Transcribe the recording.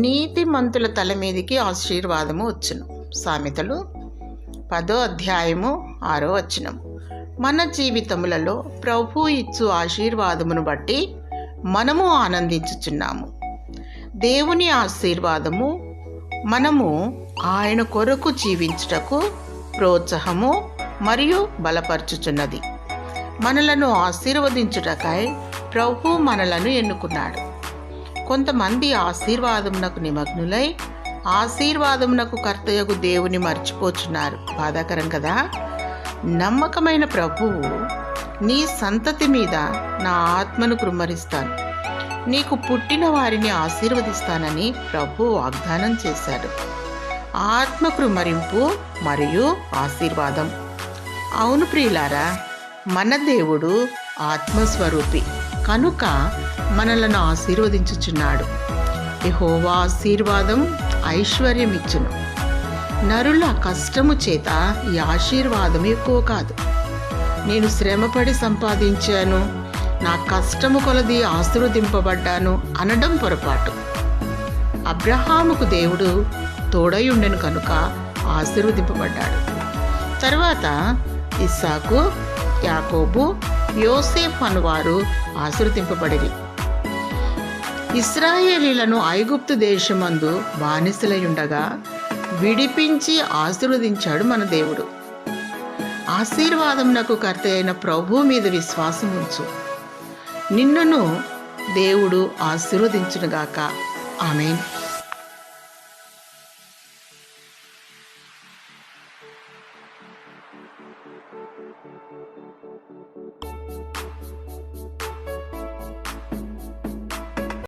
నీతిమంతుల తల మీదికి ఆశీర్వాదము వచ్చును. సామెతలు 10వ అధ్యాయము 6వ వచనం. మన జీవితములలో ప్రభు ఇచ్చు ఆశీర్వాదమును బట్టి మనము ఆనందించుచున్నాము. దేవుని ఆశీర్వాదము మనము ఆయన కొరకు జీవించుటకు ప్రోత్సాహము మరియు బలపరచుచున్నది. మనలను ఆశీర్వదించుటకై ప్రభు మనలను ఎన్నుకున్నాడు. కొంతమంది ఆశీర్వాదమునకు నిమగ్నులై ఆశీర్వాదమునకు కర్తయగు దేవుని మర్చిపోచున్నారు. బాధాకరం కదా. నమ్మకమైన ప్రభువు, నీ సంతతి మీద నా ఆత్మను కృమ్మరిస్తాను, నీకు పుట్టిన వారిని ఆశీర్వదిస్తానని ప్రభు వాగ్దానం చేశాడు. ఆత్మ కృమ్మరింపు మరియు ఆశీర్వాదం. అవును ప్రియులారా, మన దేవుడు ఆత్మస్వరూపి కనుక మనలను ఆశీర్వదించుచున్నాడు. యెహోవా ఆశీర్వాదం ఐశ్వర్యం ఇచ్చును. నరుల కష్టము చేత ఈ ఆశీర్వాదం ఎక్కువ కాదు. నేను శ్రమపడి సంపాదించాను, నా కష్టము కొలది ఆశీర్వదింపబడ్డాను అనడం పొరపాటు. అబ్రహాముకు దేవుడు తోడై ఉండెను కనుక ఆశీర్వదింపబడ్డాడు. తరువాత ఇస్సాకు, యాకోబు, యోసేఫ్ అనువారు ఆశీర్వదింపబడిరి. ఇశ్రాయేలీలను ఐగుప్తు దేశమందు బానిసలయుండగా విడిపించి ఆశీర్వదించాడు మన దేవుడు. ఆశీర్వాదమునకు కర్త అయిన ప్రభు మీద విశ్వాసం ఉంచు. నిన్నును దేవుడు ఆశీర్వదించునుగాక. ఆమేన్.